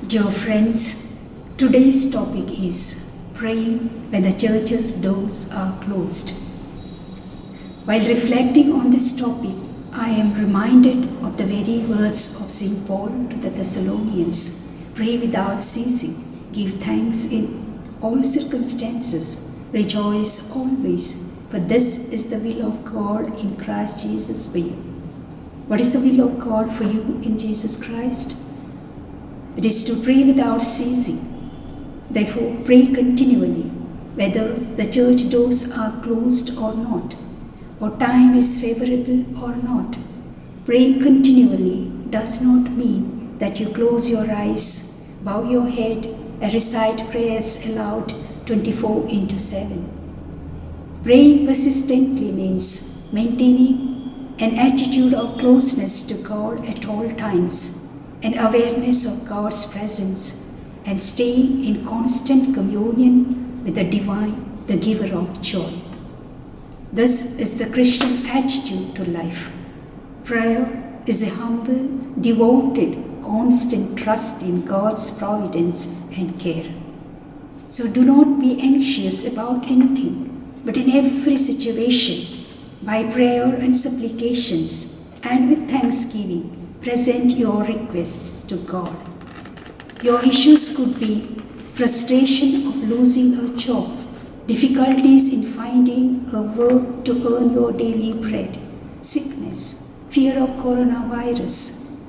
Dear friends, today's topic is praying when the church's doors are closed. While reflecting on this topic, I am reminded of the very words of St. Paul to the Thessalonians: pray without ceasing, give thanks in all circumstances, rejoice always, for this is the will of God in Christ Jesus for you. What is the will of God for you in Jesus Christ? It is to pray without ceasing. Therefore, pray continually, whether the church doors are closed or not, or time is favorable or not. Praying continually does not mean that you close your eyes, bow your head, and recite prayers aloud 24/7. Praying persistently means maintaining an attitude of closeness to God at all times, an awareness of God's presence, and staying in constant communion with the divine, the giver of joy. This is the Christian attitude to life. Prayer is a humble, devoted, constant trust in God's providence and care. So do not be anxious about anything, but in every situation, by prayer and supplications, and with thanksgiving, present your requests to God. Your issues could be frustration of losing a job, difficulties in finding a work to earn your daily bread, sickness, fear of coronavirus,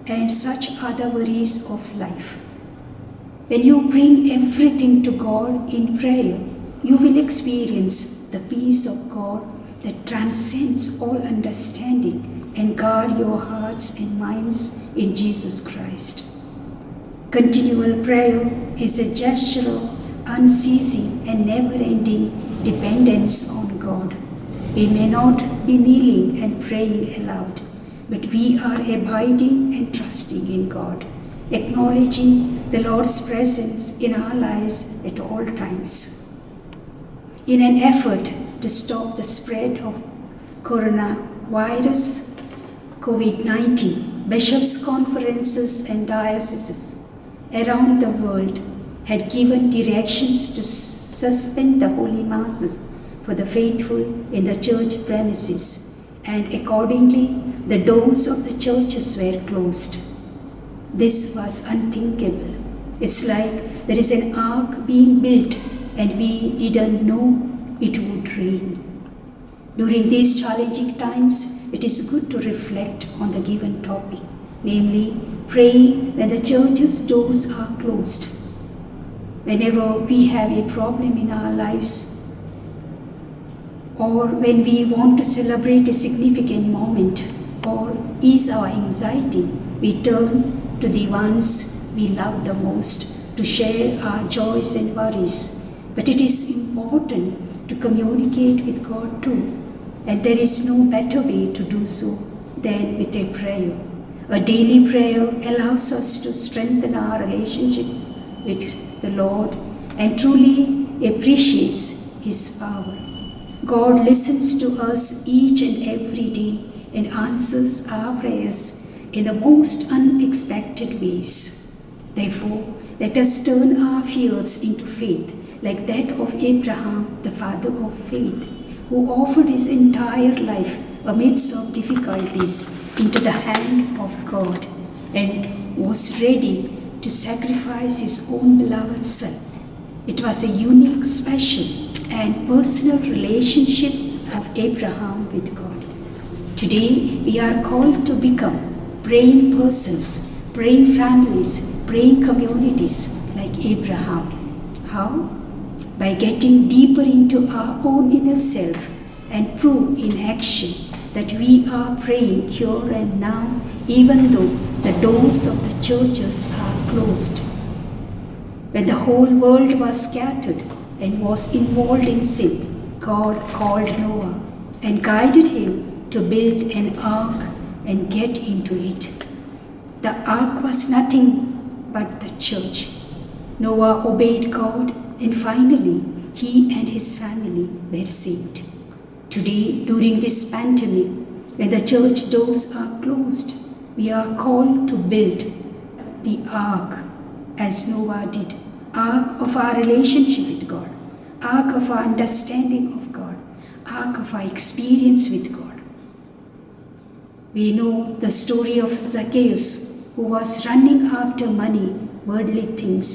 and such other worries of life. When you bring everything to God in prayer, you will experience the peace of God that transcends all understanding and guard your hearts and minds in Jesus Christ. Continual prayer is a gesture of unceasing and never-ending dependence on God. We may not be kneeling and praying aloud, but we are abiding and trusting in God, acknowledging the Lord's presence in our lives at all times. In an effort to stop the spread of coronavirus, COVID-19, bishops' conferences and dioceses around the world had given directions to suspend the holy masses for the faithful in the church premises, and accordingly the doors of the churches were closed. This was unthinkable. It's like there is an ark being built and we didn't know it would rain. During these challenging times, it is good to reflect on the given topic, namely praying when the church's doors are closed. Whenever we have a problem in our lives, or when we want to celebrate a significant moment or ease our anxiety, we turn to the ones we love the most to share our joys and worries. But it is important to communicate with God too. And there is no better way to do so than with a prayer. A daily prayer allows us to strengthen our relationship with the Lord and truly appreciates His power. God listens to us each and every day and answers our prayers in the most unexpected ways. Therefore, let us turn our fears into faith, like that of Abraham, the father of faith, who offered his entire life amidst of difficulties into the hand of God and was ready to sacrifice his own beloved son. It was a unique, special, and personal relationship of Abraham with God. Today, we are called to become praying persons, praying families, praying communities like Abraham. How? By getting deeper into our own inner self and prove in action that we are praying here and now, even though the doors of the churches are closed. When the whole world was scattered and was involved in sin, God called Noah and guided him to build an ark and get into it. The ark was nothing but the church. Noah obeyed God, and finally, he and his family were saved. Today, during this pandemic, when the church doors are closed, we are called to build the ark as Noah did. Ark of our relationship with God, ark of our understanding of God, ark of our experience with God. We know the story of Zacchaeus, who was running after money, worldly things.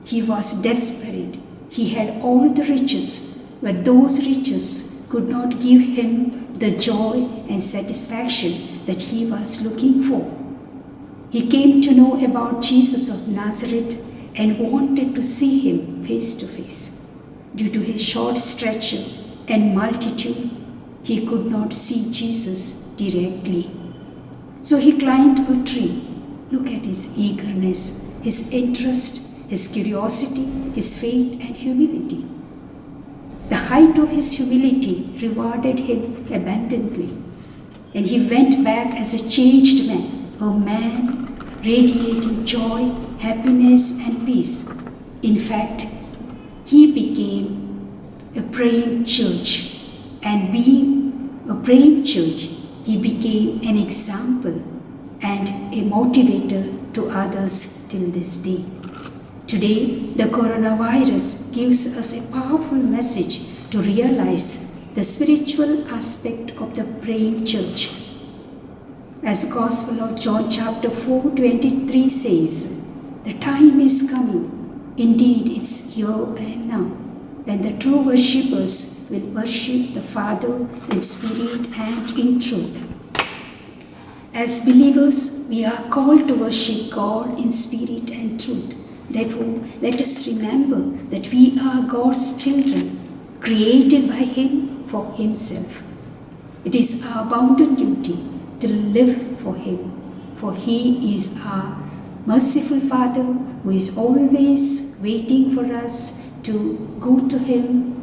He was desperate. He had all the riches, but those riches could not give him the joy and satisfaction that he was looking for. He came to know about Jesus of Nazareth and wanted to see him face to face. Due to his short stature and multitude, he could not see Jesus directly. So he climbed a tree. Look at his eagerness, his interest, his curiosity, his faith and humility. The height of his humility rewarded him abundantly, and he went back as a changed man, a man radiating joy, happiness and peace. In fact, he became a praying church, and being a praying church, he became an example and a motivator to others till this day. Today, the coronavirus gives us a powerful message to realize the spiritual aspect of the praying church. As Gospel of John chapter 4:23 says, the time is coming, indeed it's here and now, when the true worshippers will worship the Father in spirit and in truth. As believers, we are called to worship God in spirit and truth. Therefore, let us remember that we are God's children, created by Him for Himself. It is our bounden duty to live for Him, for He is our merciful Father who is always waiting for us to go to Him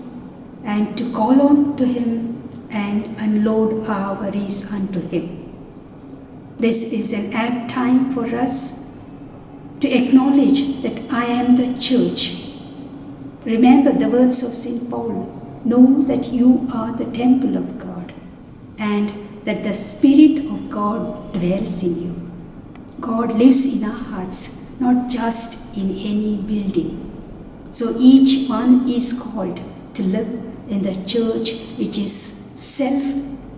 and to call on to Him and unload our worries unto Him. This is an apt time for us to acknowledge that I am the church. Remember the words of St. Paul, know that you are the temple of God and that the Spirit of God dwells in you. God lives in our hearts, not just in any building. So each one is called to live in the church which is self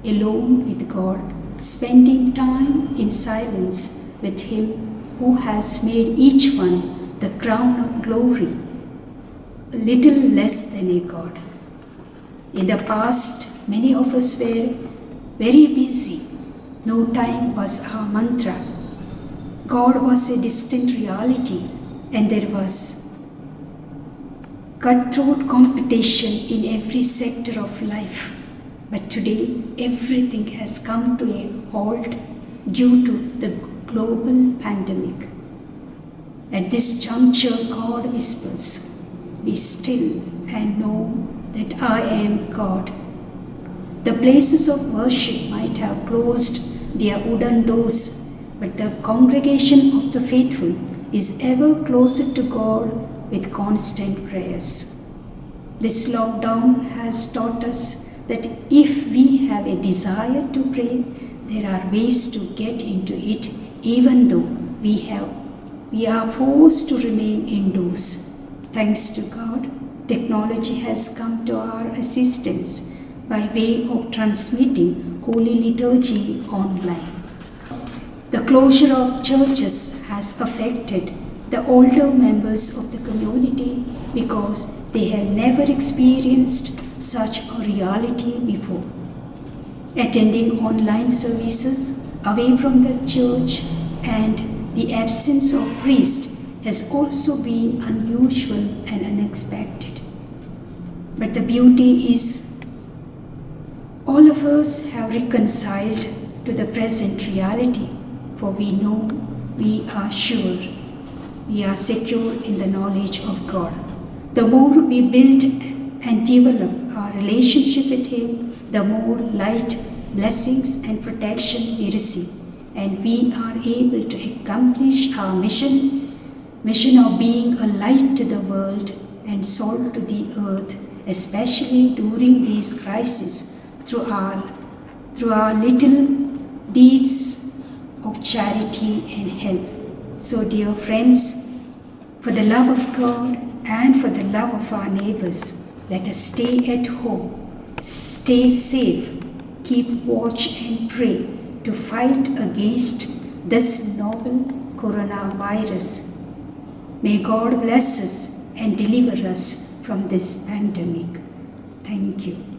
alone with God, spending time in silence with Him who has made each one the crown of glory, a little less than a God. In the past, many of us were very busy. No time was our mantra. God was a distant reality, and there was cutthroat competition in every sector of life. But today, everything has come to a halt due to the global pandemic. At this juncture, God whispers, "Be still and know that I am God." The places of worship might have closed their wooden doors, but the congregation of the faithful is ever closer to God with constant prayers. This lockdown has taught us that if we have a desire to pray, there are ways to get into it even though we are forced to remain indoors. Thanks to God, technology has come to our assistance by way of transmitting Holy Liturgy online. The closure of churches has affected the older members of the community because they have never experienced such a reality before. Attending online services away from the church and the absence of priest has also been unusual and unexpected. But the beauty is all of us have reconciled to the present reality, for we know, we are sure, we are secure in the knowledge of God. The more we build and develop our relationship with Him, the more light, blessings and protection we receive, and we are able to accomplish our mission of being a light to the world and salt to the earth, especially during these crises, through our little deeds of charity and help. So dear friends, For the love of God and for the love of our neighbors, let us stay at home, stay safe, keep watch and pray to fight against this novel coronavirus. May God bless us and deliver us from this pandemic. Thank you.